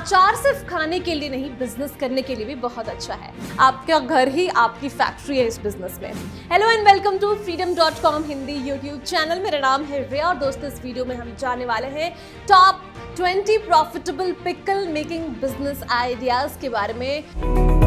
अचार सिर्फ खाने के लिए नहीं, बिजनेस करने के लिए भी बहुत अच्छा है। आपका घर ही आपकी फैक्ट्री है इस बिजनेस में। Hello and welcome to freedom.com Hindi YouTube channel. मेरा नाम है रिया और दोस्तों इस वीडियो में हम जाने वाले हैं top 20 profitable pickle making business ideas के बारे में।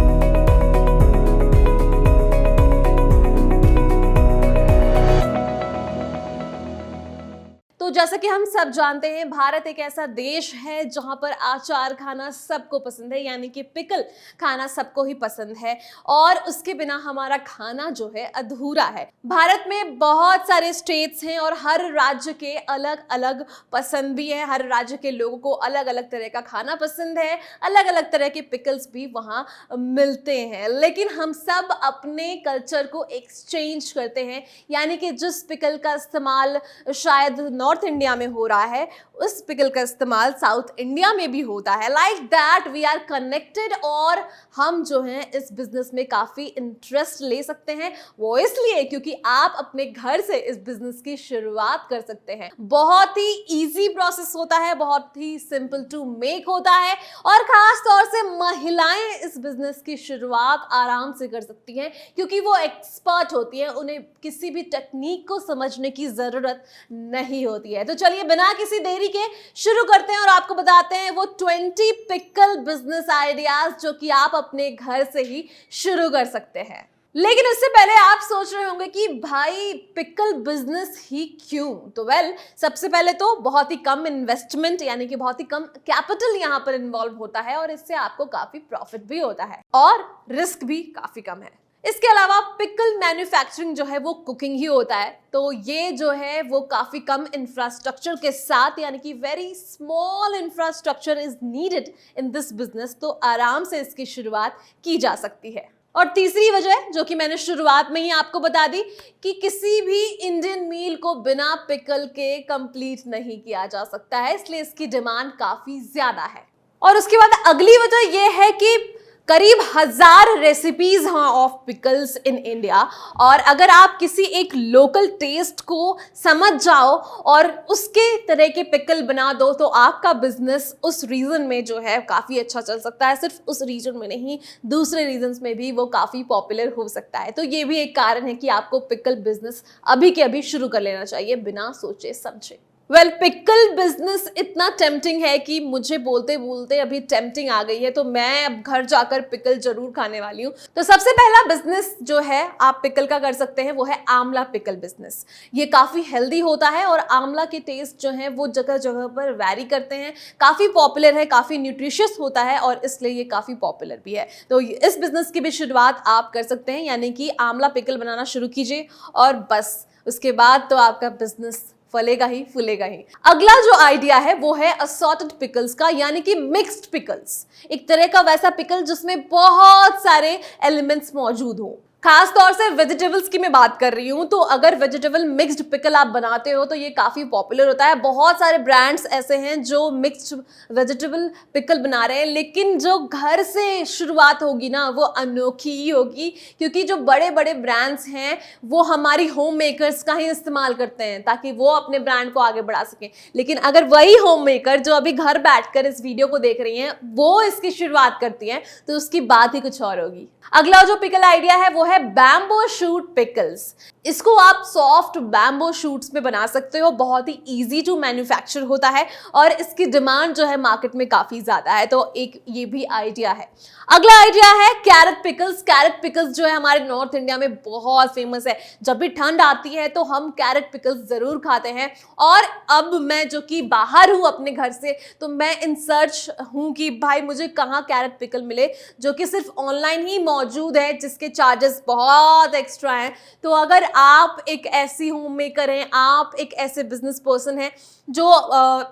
तो जैसा कि हम सब जानते हैं, भारत एक ऐसा देश है जहां पर अचार खाना सबको पसंद है, यानी कि पिकल खाना सबको ही पसंद है और उसके बिना हमारा खाना जो है अधूरा है। भारत में बहुत सारे स्टेट्स हैं और हर राज्य के अलग अलग पसंद भी है। हर राज्य के लोगों को अलग अलग तरह का खाना पसंद है, अलग अलग तरह के पिकल्स भी वहां मिलते हैं। लेकिन हम सब अपने कल्चर को एक्सचेंज करते हैं, यानी कि जिस पिकल का इस्तेमाल शायद नॉर्थ इंडिया में हो रहा है, उस पिकल का इस्तेमाल साउथ इंडिया में भी होता है। Like that we are connected और हम जो हैं इस बिजनेस में काफी इंटरेस्ट ले सकते हैं। वो इसलिए क्योंकि आप अपने घर से इस बिजनेस की शुरुआत कर सकते हैं। बहुत ही इजी प्रोसेस होता है, बहुत ही सिंपल टू मेक होता है और खास तौर से महिलाएं इस बिजनेस की शुरुआत आराम से कर सकती हैं क्योंकि वो एक्सपर्ट होती हैं, उन्हें किसी भी टेक्निक को समझने की जरूरत नहीं होती है। तो चलिए बिना किसी देरी के शुरू करते हैं और आपको बताते हैं वो 20 पिकल बिजनेस आइडियाज जो कि आप अपने घर से ही शुरू कर सकते हैं। लेकिन इससे पहले आप सोच रहे होंगे कि भाई पिकल बिजनेस ही क्यों? तो सबसे पहले तो बहुत ही कम इन्वेस्टमेंट यानी कि बहुत ही कम कैपिटल यहाँ पर इन्वॉल्व होता है और इससे आपको काफी प्रॉफिट भी होता है और रिस्क भी काफी कम है। इसके अलावा पिकल मैन्युफैक्चरिंग जो है वो कुकिंग ही होता है, तो ये जो है वो काफी कम इंफ्रास्ट्रक्चर के साथ, यानी कि very small infrastructure is needed in this business, तो आराम से इसकी शुरुआत की जा सकती है। और तीसरी वजह जो कि मैंने शुरुआत में ही आपको बता दी कि किसी भी इंडियन मील को बिना पिकल के कंप्लीट नहीं किया जा सकता है, इसलिए इसकी डिमांड काफी ज्यादा है। और उसके बाद अगली वजह यह है कि करीब 1000 रेसिपीज हैं ऑफ पिकल्स इन इंडिया और अगर आप किसी एक लोकल टेस्ट को समझ जाओ और उसके तरह के पिकल बना दो तो आपका बिजनेस उस रीजन में जो है काफी अच्छा चल सकता है। सिर्फ उस रीजन में नहीं, दूसरे रीजन्स में भी वो काफी पॉपुलर हो सकता है। तो ये भी एक कारण है कि आपको पिकल बिजनेस अभी के अभी शुरू कर लेना चाहिए बिना सोचे समझे। पिकल बिजनेस इतना टेम्पटिंग है कि मुझे बोलते बोलते अभी टेम्पटिंग आ गई है, तो मैं अब घर जाकर पिकल जरूर खाने वाली हूँ। तो सबसे पहला बिजनेस जो है आप पिकल का कर सकते हैं वो है आंवला पिकल बिजनेस। ये काफी हेल्दी होता है और आंवला के टेस्ट जो है वो जगह जगह पर वैरी करते हैं, काफी पॉपुलर है, काफी न्यूट्रिशियस होता है और इसलिए ये काफी पॉपुलर भी है। तो इस बिजनेस की भी शुरुआत आप कर सकते हैं, यानी कि आंवला पिकल बनाना शुरू कीजिए और बस उसके बाद तो आपका बिजनेस फलेगा ही फूलेगा ही। अगला जो आइडिया है वो है असॉर्टेड पिकल्स का, यानी कि मिक्स्ड पिकल्स। एक तरह का वैसा पिकल जिसमें बहुत सारे एलिमेंट्स मौजूद हो। खास तौर से वेजिटेबल्स की मैं बात कर रही हूं, तो अगर वेजिटेबल मिक्स्ड पिकल आप बनाते हो तो ये काफी पॉपुलर होता है। बहुत सारे ब्रांड्स ऐसे हैं जो मिक्स्ड वेजिटेबल पिकल बना रहे हैं, लेकिन जो घर से शुरुआत होगी ना वो अनोखी ही होगी क्योंकि जो बड़े बड़े ब्रांड्स हैं वो हमारी होम मेकर्स का ही इस्तेमाल करते हैं ताकि वो अपने ब्रांड को आगे बढ़ा सकें। लेकिन अगर वही होम मेकर जो अभी घर बैठकर इस वीडियो को देख रही हैं वो इसकी शुरुआत करती हैं तो उसकी बात ही कुछ और होगी। अगला जो पिकल आइडिया है वो है बैम्बो शूट पिकल्स। इसको आप सॉफ्ट बैम्बो शूट्स में बना सकते हो, बहुत ही इजी टू मैन्युफैक्चर होता है और इसकी डिमांड जो है मार्केट में काफी ज्यादा है, तो एक ये भी आइडिया है। अगला आइडिया है कैरेट पिकल्स। कैरेट पिकल्स जो है हमारे नॉर्थ इंडिया में बहुत फेमस है। जब भी ठंड आती है तो हम कैरेट पिकल्स जरूर खाते हैं और अब मैं जो कि बाहर हूं अपने घर से, तो मैं इन सर्च हूं कि भाई मुझे कहाँ कैरेट पिकल मिले जो कि सिर्फ ऑनलाइन ही मौजूद है, जिसके चार्जेस बहुत एक्स्ट्रा हैं। तो अगर आप एक ऐसी होम मेकर हैं, आप एक ऐसे बिजनेस पर्सन हैं जो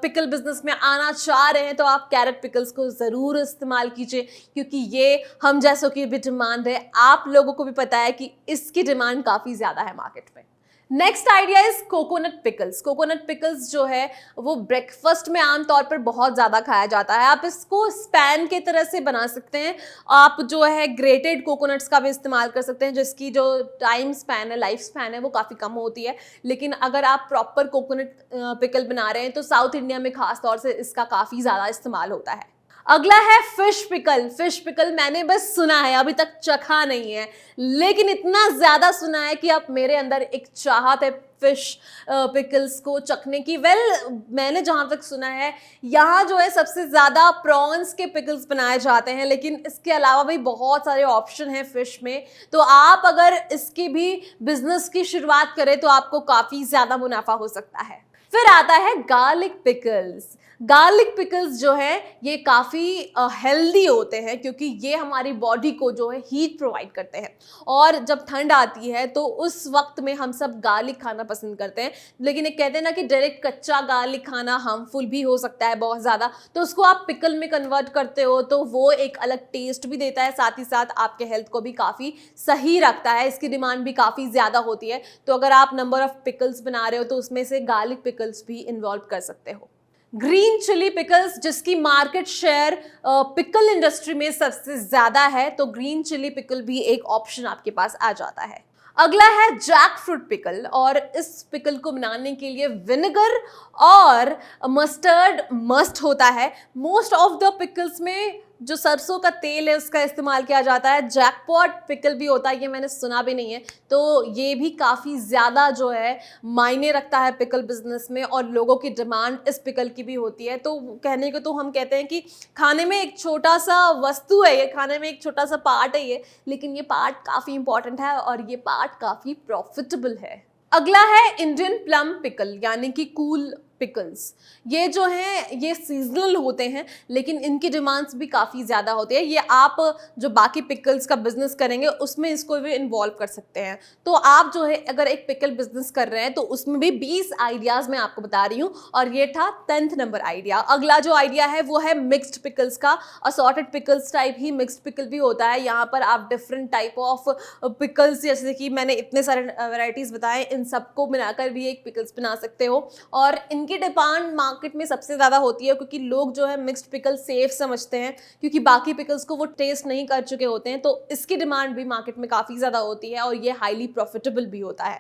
पिकल बिजनेस में आना चाह रहे हैं, तो आप कैरेट पिकल्स को जरूर इस्तेमाल कीजिए क्योंकि ये हम जैसों की भी डिमांड है। आप लोगों को भी पता है कि इसकी डिमांड काफी ज्यादा है मार्केट में। Next idea is coconut pickles. Coconut pickles जो है वो ब्रेकफास्ट में आमतौर पर बहुत ज़्यादा खाया जाता है। आप इसको स्पैन के तरह से बना सकते हैं। आप जो है ग्रेटेड कोकोनट्स का भी इस्तेमाल कर सकते हैं जिसकी जो टाइम स्पैन है, लाइफ स्पैन है, वो काफ़ी कम होती है। लेकिन अगर आप प्रॉपर कोकोनट पिकल बना रहे हैं तो साउथ इंडिया में खास तौर से इसका काफ़ी ज़्यादा इस्तेमाल होता है। अगला है फिश पिकल। फिश पिकल मैंने बस सुना है, अभी तक चखा नहीं है, लेकिन इतना ज्यादा सुना है कि अब मेरे अंदर एक चाहत है फिश पिकल्स को चखने की। मैंने जहां तक सुना है यहाँ जो है सबसे ज्यादा प्रॉन्स के पिकल्स बनाए जाते हैं, लेकिन इसके अलावा भी बहुत सारे ऑप्शन हैं फिश में। तो आप अगर इसकी भी बिजनेस की शुरुआत करें तो आपको काफी ज्यादा मुनाफा हो सकता है। फिर आता है गार्लिक पिकल्स। गार्लिक पिकल्स जो है ये काफ़ी हेल्दी होते हैं, क्योंकि ये हमारी बॉडी को जो है हीट प्रोवाइड करते हैं, और जब ठंड आती है तो उस वक्त में हम सब गार्लिक खाना पसंद करते हैं। लेकिन एक कहते हैं ना कि डायरेक्ट कच्चा गार्लिक खाना हार्मफुल भी हो सकता है बहुत ज़्यादा, तो उसको आप पिकल में कन्वर्ट करते हो तो वो एक अलग टेस्ट भी देता है, साथ ही साथ आपके हेल्थ को भी काफ़ी सही रखता है। इसकी डिमांड भी काफ़ी ज़्यादा होती है, तो अगर आप नंबर ऑफ पिकल्स बना रहे हो तो उसमें से गार्लिक पिकल्स भी इन्वॉल्व कर सकते हो। ग्रीन चिली पिकल्स, जिसकी मार्केट शेयर पिकल इंडस्ट्री में सबसे ज्यादा है, तो ग्रीन चिली पिकल भी एक ऑप्शन आपके पास आ जाता है। अगला है जैक फ्रूट पिकल, और इस पिकल को बनाने के लिए विनेगर और मस्टर्ड मस्ट होता है। मोस्ट ऑफ द पिकल्स में जो सरसों का तेल है उसका इस्तेमाल किया जाता है। जैकपॉट पिकल भी होता है, ये मैंने सुना भी नहीं है, तो ये भी काफ़ी ज़्यादा जो है मायने रखता है पिकल बिजनेस में, और लोगों की डिमांड इस पिकल की भी होती है। तो कहने को तो हम कहते हैं कि खाने में एक छोटा सा वस्तु है ये, खाने में एक छोटा सा पार्ट है ये, लेकिन ये पार्ट काफ़ी इंपॉर्टेंट है और ये पार्ट काफ़ी प्रॉफिटेबल है। अगला है इंडियन प्लम पिकल, यानी कि कूल पिकल्स। ये जो हैं ये सीजनल होते हैं, लेकिन इनकी डिमांड्स भी काफ़ी ज़्यादा होती है। ये आप जो बाकी पिकल्स का बिजनेस करेंगे उसमें इसको भी इन्वॉल्व कर सकते हैं। तो आप जो है अगर एक पिकल बिजनेस कर रहे हैं तो उसमें भी 20 आइडियाज़ मैं आपको बता रही हूँ, और ये था 10th नंबर आइडिया। अगला जो आइडिया है वो है मिक्स्ड पिकल्स का। असॉर्टेड पिकल्स टाइप ही मिक्स्ड पिकल भी होता है। यहाँ पर आप डिफरेंट टाइप ऑफ पिकल्स, जैसे कि मैंने इतने सारे वेराइटीज़ बताए, इन सबको मिलाकर भी एक पिकल्स बना सकते हो, और इनकी डिमांड मार्केट में सबसे ज्यादा होती है, क्योंकि लोग जो है मिक्स्ड पिकल सेफ समझते हैं, क्योंकि बाकी पिकल्स को वो टेस्ट नहीं कर चुके होते हैं, तो इसकी डिमांड भी मार्केट में काफी ज्यादा होती है, और ये हाईली प्रॉफिटेबल भी होता है।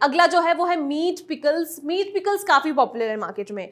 अगला जो है वो है मीट पिकल्स। मीट पिकल्स काफ़ी पॉपुलर है मार्केट में।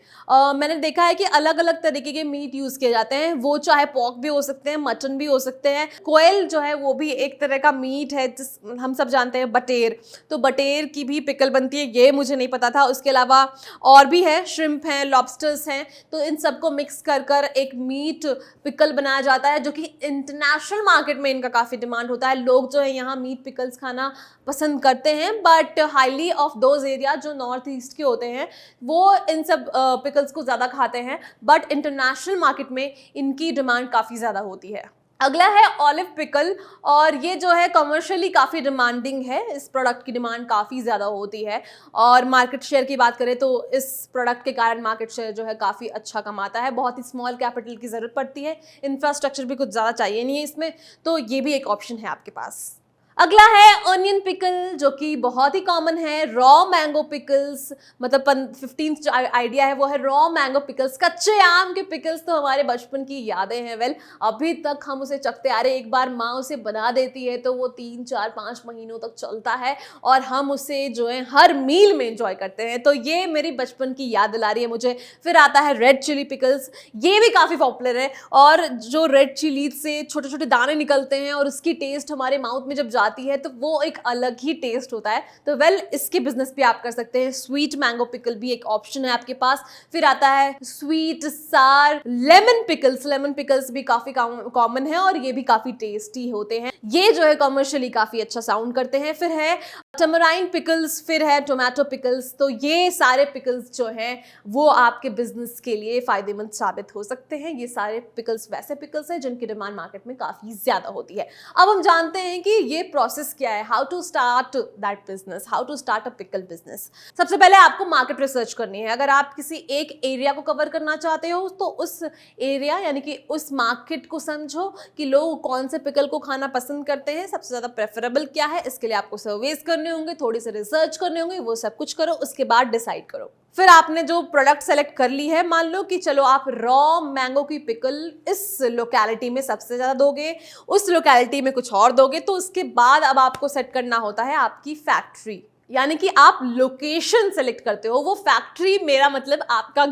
मैंने देखा है कि अलग अलग तरीके के मीट यूज़ किए जाते हैं, वो चाहे पॉर्क भी हो सकते हैं, मटन भी हो सकते हैं। कोयल जो है वो भी एक तरह का मीट है, जिस हम सब जानते हैं बटेर, तो बटेर की भी पिकल बनती है, ये मुझे नहीं पता था। उसके अलावा और भी है, श्रिम्प हैं, लॉबस्टर्स हैं, तो इन सबको मिक्स कर कर एक मीट पिकल बनाया जाता है, जो कि इंटरनेशनल मार्केट में इनका काफ़ी डिमांड होता है। लोग जो है यहाँ मीट पिकल्स खाना पसंद करते हैं, but highly of those area जो नॉर्थ ईस्ट के होते हैं वो इन सब पिकल्स को ज़्यादा खाते हैं, बट इंटरनेशनल मार्केट में इनकी डिमांड काफ़ी ज़्यादा होती है। अगला है ऑलिव पिकल, और ये जो है कमर्शियली काफ़ी डिमांडिंग है, इस प्रोडक्ट की डिमांड काफ़ी ज़्यादा होती है, और मार्केट शेयर की बात करें तो इस प्रोडक्ट के कारण मार्केट शेयर जो है काफ़ी अच्छा कमाता है। बहुत ही स्मॉल कैपिटल की ज़रूरत पड़ती है, इंफ्रास्ट्रक्चर भी कुछ ज़्यादा चाहिए नहीं है इसमें, तो ये भी एक ऑप्शन है आपके पास। अगला है ऑनियन पिकल, जो कि बहुत ही कॉमन है। रॉ मैंगो पिकल्स, मतलब 15th जो आइडिया है वो है रॉ मैंगो पिकल्स। कच्चे आम के पिकल्स तो हमारे बचपन की यादें हैं। अभी तक हम उसे चखते आ रहे। एक बार माँ उसे बना देती है तो वो 3, 4, 5 महीनों तक चलता है, और हम उसे जो है हर मील में एंजॉय करते हैं, तो ये मेरी बचपन की याद दिला रही है मुझे। फिर आता है रेड चिली पिकल्स, ये भी काफ़ी पॉपुलर है, और जो रेड चिली से छोटे छोटे दाने निकलते हैं और उसकी टेस्ट हमारे माउथ में जब जाती है तो वो एक अलग ही टेस्ट होता है। तो इसके बिजनेस भी आप कर सकते हैं। स्वीट मैंगो पिकल भी एक ऑप्शन है आपके पास। फिर आता है स्वीट सार लेमन पिकल्स। लेमन पिकल्स भी काफी कॉमन है, और ये भी काफी टेस्टी होते हैं। ये जो है कमर्शियली काफी अच्छा साउंड करते हैं। फिर है टमराइन पिकल्स, फिर है टोमेटो पिकल्स। तो ये सारे पिकल्स जो हैं वो आपके बिजनेस के लिए फायदेमंद साबित हो सकते हैं। ये सारे पिकल्स वैसे पिकल्स हैं जिनकी डिमांड मार्केट में काफी ज्यादा होती है। अब हम जानते हैं कि ये प्रोसेस क्या है, how to start that business, how to start a pickle business. सबसे पहले आपको मार्केट रिसर्च करनी है। अगर आप किसी एक एरिया को कवर करना चाहते हो तो उस एरिया यानी कि उस मार्केट को समझो कि लोग कौन से पिकल को खाना पसंद करते हैं, सबसे ज़्यादा प्रेफरेबल क्या है। इसके लिए आपको सर्वेस करने होंगे, थोड़ी सी रिसर्च करने होंगे, वो सब कुछ करो, उसके बाद डिसाइड करो। फिर आपने जो प्रोडक्ट सेलेक्ट कर ली है, मान लो कि चलो आप रॉ मैंगो की पिकल इस लोकेलिटी में सबसे ज़्यादा दोगे, उस लोकेलिटी में कुछ और दोगे, तो उसके बाद अब आपको सेट करना होता है आपकी फैक्ट्री यानी कि आप लोकेशन सेलेक्ट करते हो। वो फैक्ट्री मेरा मतलब आपका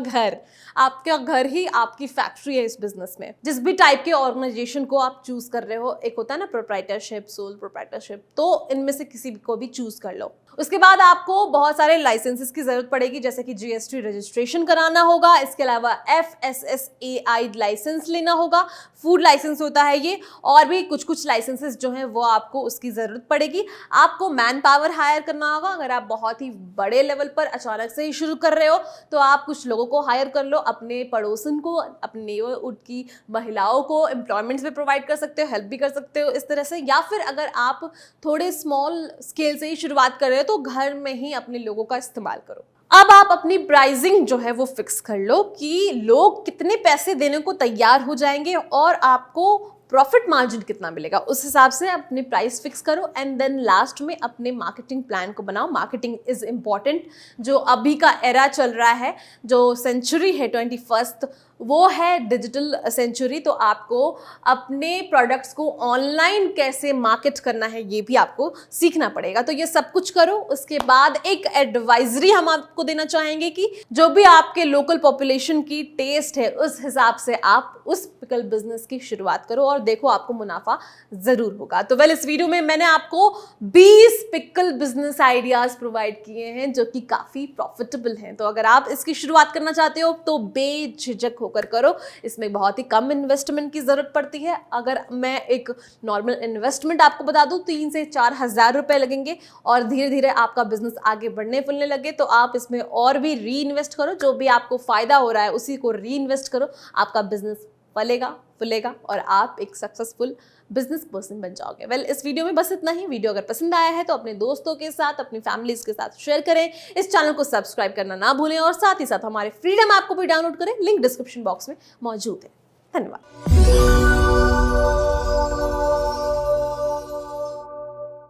घर ही आपकी फैक्ट्री है इस बिजनेस में। जिस भी टाइप के ऑर्गेनाइजेशन को आप चूज कर रहे हो, एक होता है ना प्रोप्राइटरशिप, सोल प्रोप्राइटरशिप, तो इनमें से किसी को भी चूज कर लो। उसके बाद आपको बहुत सारे लाइसेंसेस की जरूरत पड़ेगी, जैसे कि जीएसटी रजिस्ट्रेशन कराना होगा, इसके अलावा FSSAI लाइसेंस लेना होगा, फूड लाइसेंस होता है ये, और भी कुछ कुछ लाइसेंसेस जो हैं वो आपको उसकी जरूरत पड़ेगी। आपको मैन पावर हायर करना होगा। अगर आप बहुत ही बड़े लेवल पर अचानक से ही शुरू कर रहे हो तो आप कुछ लोगों को हायर कर लो, अपने पड़ोसन को, अपने नेबरहुड की महिलाओं को एम्प्लॉयमेंट्स भी प्रोवाइड कर सकते हो, हेल्प भी कर सकते हो इस तरह से। या फिर अगर आप थोड़े स्मॉल स्केल से ही शुरुआत कर रहे हो तो घर में ही अपने लोगों का इस्तेमाल करो। अब आप अपनी प्राइसिंग जो है वो फिक्स कर लो कि लोग कितने पैसे देने को तैयार हो जाएंगे और आपको प्रॉफिट मार्जिन कितना मिलेगा, उस हिसाब से अपनी प्राइस फिक्स करो। एंड देन लास्ट में अपने मार्केटिंग प्लान को बनाओ। Marketing is important. जो अभी का एरा चल रहा है, जो सेंचुरी है 21st, वो है डिजिटल सेंचुरी। तो आपको अपने प्रोडक्ट्स को ऑनलाइन कैसे मार्केट करना है ये भी आपको सीखना पड़ेगा। तो ये सब कुछ करो। उसके बाद एक एडवाइजरी हम आपको देना चाहेंगे कि जो भी आपके लोकल पॉपुलेशन की टेस्ट है उस हिसाब से आप उस पिकल बिजनेस की शुरुआत करो और देखो आपको मुनाफा जरूर होगा। तो इस वीडियो में मैंने आपको 20 पिकल बिजनेस आइडियाज प्रोवाइड किए हैं जो कि काफी प्रॉफिटेबल हैं। तो अगर आप इसकी शुरुआत करना चाहते हो तो बेझिझक होकर करो। इसमें बहुत ही कम इन्वेस्टमेंट की जरूरत पड़ती है। अगर मैं एक नॉर्मल इन्वेस्टमेंट आपको बता दूं, 3 से 4 हज़ार रुपए लगेंगे और धीरे धीरे आपका बिजनेस आगे बढ़ने फुलने लगे तो आप इसमें और भी री इन्वेस्ट करो। जो भी आपको फायदा हो रहा है उसी को री इन्वेस्ट करो। आपका बिजनेस फलेगा फुलेगा और आप एक सक्सेसफुल बिजनेस पर्सन बन जाओगे। इस वीडियो में बस इतना ही। वीडियो अगर पसंद आया है तो अपने दोस्तों के साथ, अपनी फैमिलीज के साथ शेयर करें। इस चैनल को सब्सक्राइब करना ना भूलें और साथ ही साथ हमारे फ्रीडम ऐप को भी डाउनलोड करें। लिंक डिस्क्रिप्शन बॉक्स में मौजूद है। धन्यवाद।